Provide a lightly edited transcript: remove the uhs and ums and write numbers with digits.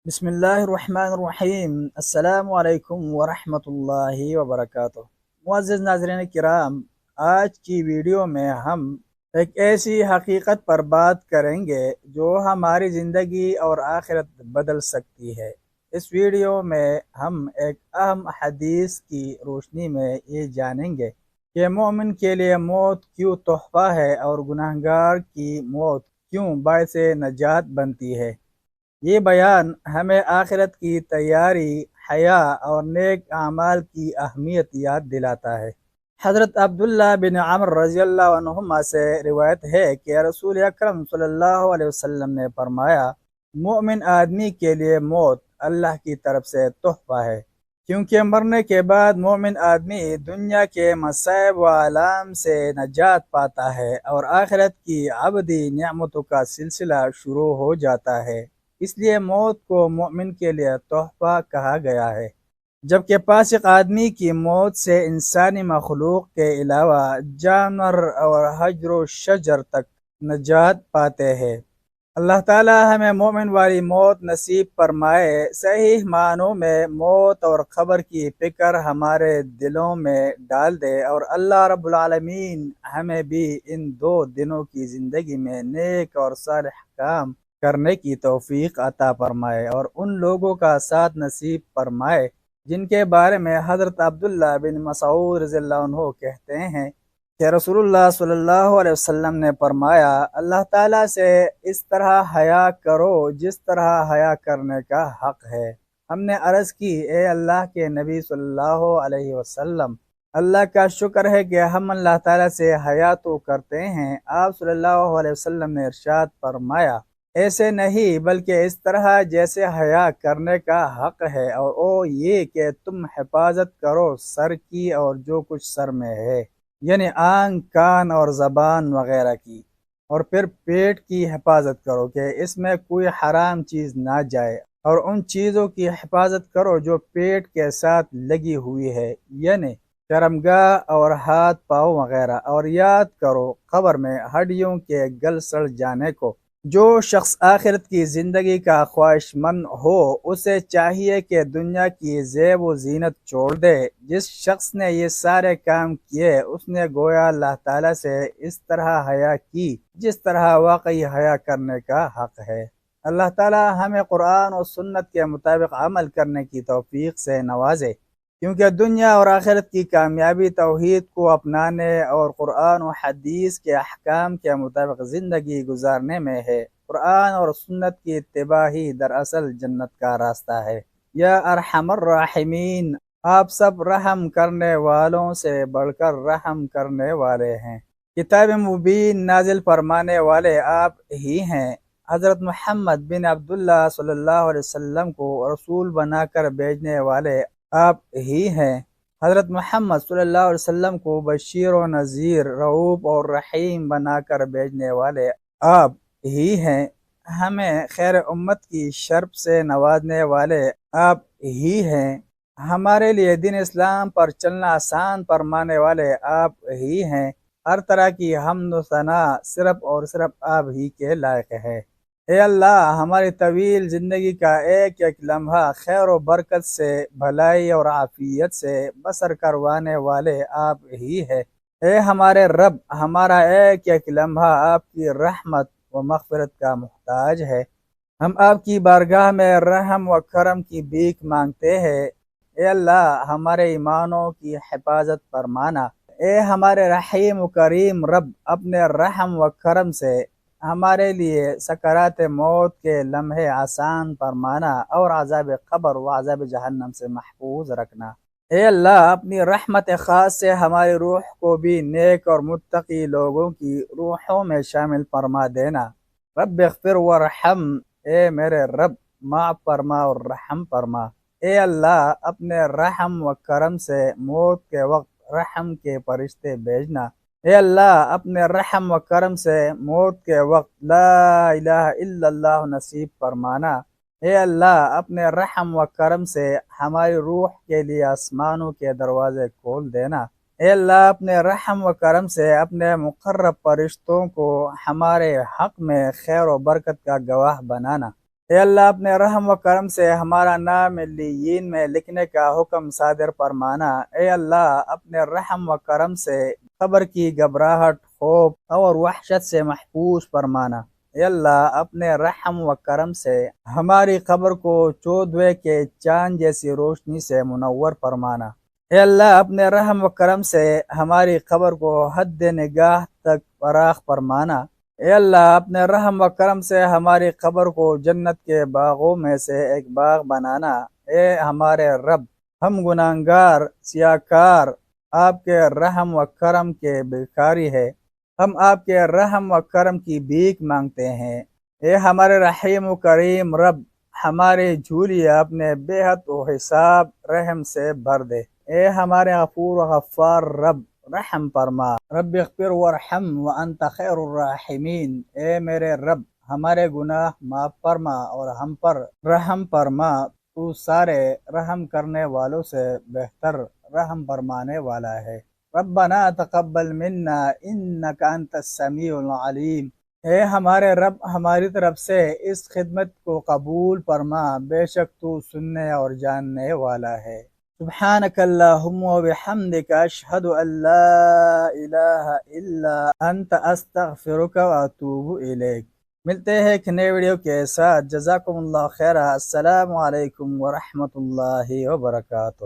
بسم اللہ الرحمن الرحیم۔ السلام علیکم ورحمۃ اللہ وبرکاتہ۔ معزز ناظرین کرام، آج کی ویڈیو میں ہم ایک ایسی حقیقت پر بات کریں گے جو ہماری زندگی اور آخرت بدل سکتی ہے۔ اس ویڈیو میں ہم ایک اہم حدیث کی روشنی میں یہ جانیں گے کہ مومن کے لیے موت کیوں تحفہ ہے اور گناہگار کی موت کیوں باعث نجات بنتی ہے۔ یہ بیان ہمیں آخرت کی تیاری، حیا اور نیک اعمال کی اہمیت یاد دلاتا ہے۔ حضرت عبداللہ بن عمر رضی اللہ عنہما سے روایت ہے کہ رسول اکرم صلی اللہ علیہ وسلم نے فرمایا، مومن آدمی کے لیے موت اللہ کی طرف سے تحفہ ہے، کیونکہ مرنے کے بعد مومن آدمی دنیا کے مصائب و آلام سے نجات پاتا ہے اور آخرت کی ابدی نعمتوں کا سلسلہ شروع ہو جاتا ہے۔ اس لیے موت کو مومن کے لیے تحفہ کہا گیا ہے، جبکہ فاسق آدمی کی موت سے انسانی مخلوق کے علاوہ جانور اور حجر و شجر تک نجات پاتے ہیں۔ اللہ تعالی ہمیں مومن والی موت نصیب فرمائے۔ صحیح معنوں میں موت اور قبر کی فکر ہمارے دلوں میں ڈال دے، اور اللہ رب العالمین ہمیں بھی ان دو دنوں کی زندگی میں نیک اور صالح کام کرنے کی توفیق عطا فرمائے، اور ان لوگوں کا ساتھ نصیب فرمائے جن کے بارے میں حضرت عبداللہ بن مسعود رضی اللہ عنہ کہتے ہیں کہ رسول اللہ صلی اللہ علیہ وسلم نے فرمایا، اللہ تعالیٰ سے اس طرح حیا کرو جس طرح حیا کرنے کا حق ہے۔ ہم نے عرض کی، اے اللہ کے نبی صلی اللہ علیہ وسلم، اللہ کا شکر ہے کہ ہم اللہ تعالیٰ سے حیا تو کرتے ہیں۔ آپ صلی اللہ علیہ وسلم نے ارشاد فرمایا، ایسے نہیں بلکہ اس طرح جیسے حیا کرنے کا حق ہے، اور وہ یہ کہ تم حفاظت کرو سر کی اور جو کچھ سر میں ہے، یعنی آنکھ، کان اور زبان وغیرہ کی، اور پھر پیٹ کی حفاظت کرو کہ اس میں کوئی حرام چیز نہ جائے، اور ان چیزوں کی حفاظت کرو جو پیٹ کے ساتھ لگی ہوئی ہے، یعنی شرمگاہ اور ہاتھ پاؤں وغیرہ، اور یاد کرو قبر میں ہڈیوں کے گل سڑ جانے کو۔ جو شخص آخرت کی زندگی کا خواہش مند ہو اسے چاہیے کہ دنیا کی زیب و زینت چھوڑ دے۔ جس شخص نے یہ سارے کام کیے اس نے گویا اللہ تعالیٰ سے اس طرح حیا کی جس طرح واقعی حیا کرنے کا حق ہے۔ اللہ تعالیٰ ہمیں قرآن و سنت کے مطابق عمل کرنے کی توفیق سے نوازے، کیونکہ دنیا اور آخرت کی کامیابی توحید کو اپنانے اور قرآن و حدیث کے احکام کے مطابق زندگی گزارنے میں ہے۔ قرآن اور سنت کی اتباع ہی دراصل جنت کا راستہ ہے۔ یا ارحم الراحمین، آپ سب رحم کرنے والوں سے بڑھ کر رحم کرنے والے ہیں۔ کتاب مبین نازل فرمانے والے آپ ہی ہیں۔ حضرت محمد بن عبداللہ صلی اللہ علیہ وسلم کو رسول بنا کر بھیجنے والے آپ ہی ہیں۔ حضرت محمد صلی اللہ علیہ وسلم کو بشیر و نذیر، رؤوف اور رحیم بنا کر بھیجنے والے آپ ہی ہیں۔ ہمیں خیر امت کی شرف سے نوازنے والے آپ ہی ہیں۔ ہمارے لیے دین اسلام پر چلنا آسان فرمانے والے آپ ہی ہیں۔ ہر طرح کی حمد و ثنا صرف اور صرف آپ ہی کے لائق ہے۔ اے اللہ، ہماری طویل زندگی کا ایک ایک لمحہ خیر و برکت سے، بھلائی اور عافیت سے بسر کروانے والے آپ ہی ہے۔ اے ہمارے رب، ہمارا ایک ایک لمحہ آپ کی رحمت و مغفرت کا محتاج ہے۔ ہم آپ کی بارگاہ میں رحم و کرم کی بھیک مانگتے ہیں۔ اے اللہ، ہمارے ایمانوں کی حفاظت فرمانا۔ اے ہمارے رحیم و کریم رب، اپنے رحم و کرم سے ہمارے لیے سکرات موت کے لمحے آسان فرمانا، اور عذاب قبر و عذاب جہنم سے محفوظ رکھنا۔ اے اللہ، اپنی رحمت خاص سے ہماری روح کو بھی نیک اور متقی لوگوں کی روحوں میں شامل فرما دینا۔ رب اغفر ورحم، اے میرے رب معاف فرما اور رحم فرما۔ اے اللہ، اپنے رحم و کرم سے موت کے وقت رحم کے فرشتے بھیجنا۔ اے اللہ، اپنے رحم و کرم سے موت کے وقت لا الہ الا اللہ نصیب فرمانا۔ اے اللہ، اپنے رحم و کرم سے ہماری روح کے لیے آسمانوں کے دروازے کھول دینا۔ اے اللہ، اپنے رحم و کرم سے اپنے مقرب فرشتوں کو ہمارے حق میں خیر و برکت کا گواہ بنانا۔ اے اللہ اپنے رحم و کرم سے ہمارا نام علیین میں لکھنے کا حکم صادر فرمانا۔ اے اللہ اپنے رحم و کرم سے قبر کی گھبراہٹ، خوف اور وحشت سے محفوظ فرمانا۔ اے اللہ اپنے رحم و کرم سے ہماری قبر کو چودھویں کے چاند جیسی روشنی سے منور فرمانا۔ اے اللہ اپنے رحم و کرم سے ہماری قبر کو حد نگاہ تک فراخ فرمانا۔ اے اللہ اپنے رحم و کرم سے ہماری قبر کو جنت کے باغوں میں سے ایک باغ بنانا۔ اے ہمارے رب، ہم گناہگار سیاہکار آپ کے رحم و کرم کے بھکاری ہے، ہم آپ کے رحم و کرم کی بھیک مانگتے ہیں۔ اے ہمارے رحیم و کریم رب، ہماری جھولی اپنے بے حد و حساب رحم سے بھر دے۔ اے ہمارے غفور و غفار رب، رحم فرما۔ رب اغفر وارحم وانت خیر الراحمین۔ اے میرے رب، ہمارے گناہ معاف فرما اور ہم پر رحم فرما، تو سارے رحم کرنے والوں سے بہتر رحم فرمانے والا ہے۔ ربنا تقبل منا انک انت السمیع العلیم۔ اے ہمارے رب، ہماری طرف سے اس خدمت کو قبول فرما، بے شک تو سننے اور جاننے والا ہے۔ سبحانک اللہم و بحمدک اشہد ان لا الہ الا انت استغفرک و اتوب الیک۔ ملتے ہیں ایک نئے ویڈیو کے ساتھ۔ جزاکم اللہ خیرہ۔ السلام علیکم ورحمۃ اللہ وبرکاتہ۔